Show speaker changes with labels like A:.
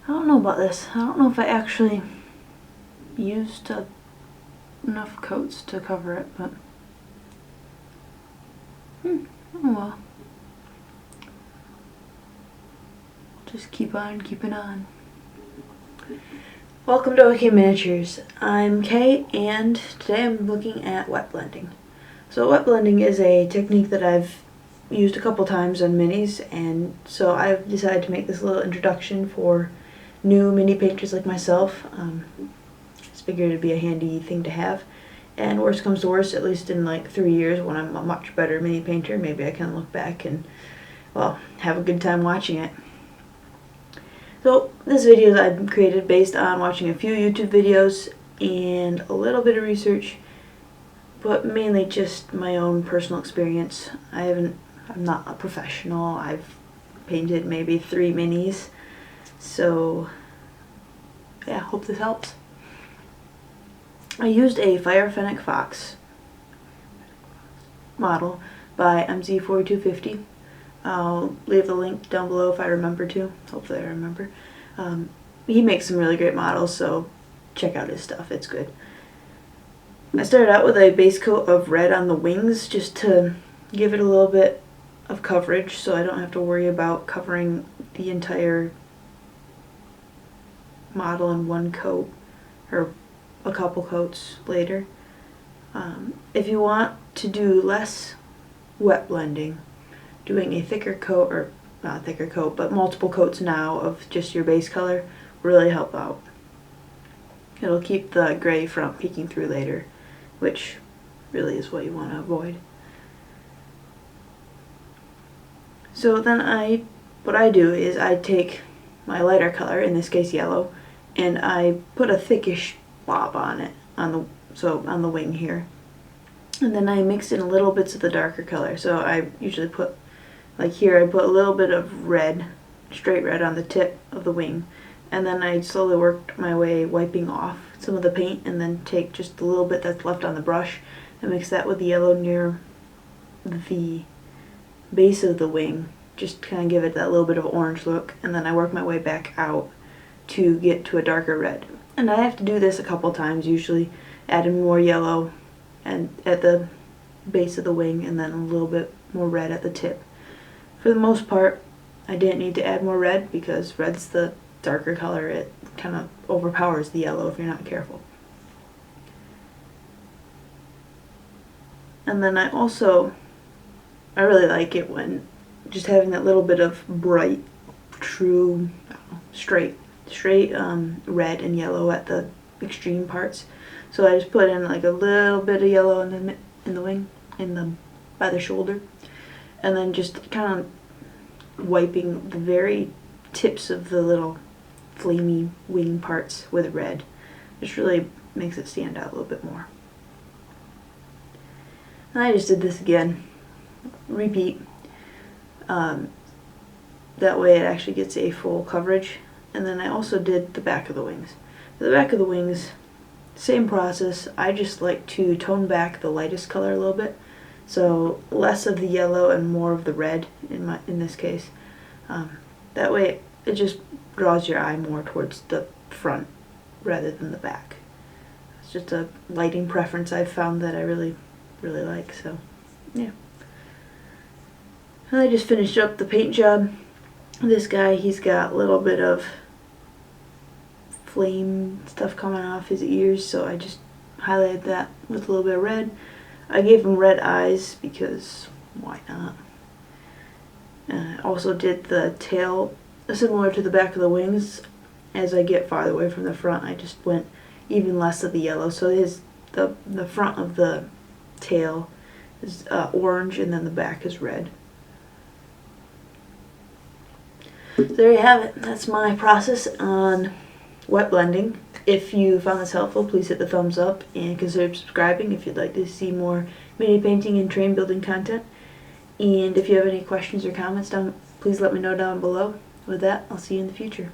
A: don't know about this. I don't know if I actually used enough coats to cover it, but oh well. Just keep on keeping on. Welcome to OK Miniatures. I'm Kay, and today I'm looking at wet blending. So wet blending is a technique that I've used a couple times on minis, and so I've decided to make this little introduction for new mini painters like myself. Just figured it'd be a handy thing to have, and worst comes to worst, at least in like 3 years when I'm a much better mini painter, maybe I can look back and, well, have a good time watching it. So this video is I've created based on watching a few YouTube videos and a little bit of research, but mainly just my own personal experience. I'm not a professional. I've painted maybe 3 minis, so yeah, hope this helps. I used a Fire Fennec Fox model by MZ4250. I'll leave the link down below if I remember to. Hopefully I remember. He makes some really great models, so check out his stuff. It's good. I started out with a base coat of red on the wings just to give it a little bit of coverage so I don't have to worry about covering the entire model in one coat or a couple coats later. If you want to do less wet blending, doing a thicker coat, or not a thicker coat, but multiple coats now of just your base color really help out. It'll keep the gray from peeking through later, which really is what you want to avoid. So then what I do is I take my lighter color, in this case yellow, and I put a thickish blob on it, on the wing here. And then I mix in little bits of the darker color. So I usually put, like here, I put a little bit of red, straight red on the tip of the wing. And then I slowly worked my way wiping off some of the paint, and then take just a little bit that's left on the brush and mix that with the yellow near the base of the wing. Just kind of give it that little bit of orange look, and then I work my way back out to get to a darker red. And I have to do this a couple times, usually adding more yellow and at the base of the wing, and then a little bit more red at the tip. For the most part, I didn't need to add more red because red's the darker color. It kind of overpowers the yellow if you're not careful. And then I really like it when just having that little bit of bright, true, straight red and yellow at the extreme parts. So I just put in like a little bit of yellow in the wing, by the shoulder, and then just kind of wiping the very tips of the little flamey wing parts with red. Just really makes it stand out a little bit more. And I just did this again. Repeat. That way it actually gets a full coverage. And then I also did the back of the wings. The back of the wings, same process. I just like to tone back the lightest color a little bit. So less of the yellow and more of the red in this case. That way it just draws your eye more towards the front rather than the back. It's just a lighting preference I've found that I really, really like, so yeah. And I just finished up the paint job. This guy, he's got a little bit of flame stuff coming off his ears, so I just highlighted that with a little bit of red. I gave him red eyes because why not? Also did the tail similar to the back of the wings. As I get farther away from the front, I just went even less of the yellow. So the front of the tail is orange, and then the back is red. So there you have it. That's my process on wet blending. If you found this helpful, please hit the thumbs up and consider subscribing if you'd like to see more mini painting and train building content. And if you have any questions or comments, please let me know down below. With that, I'll see you in the future.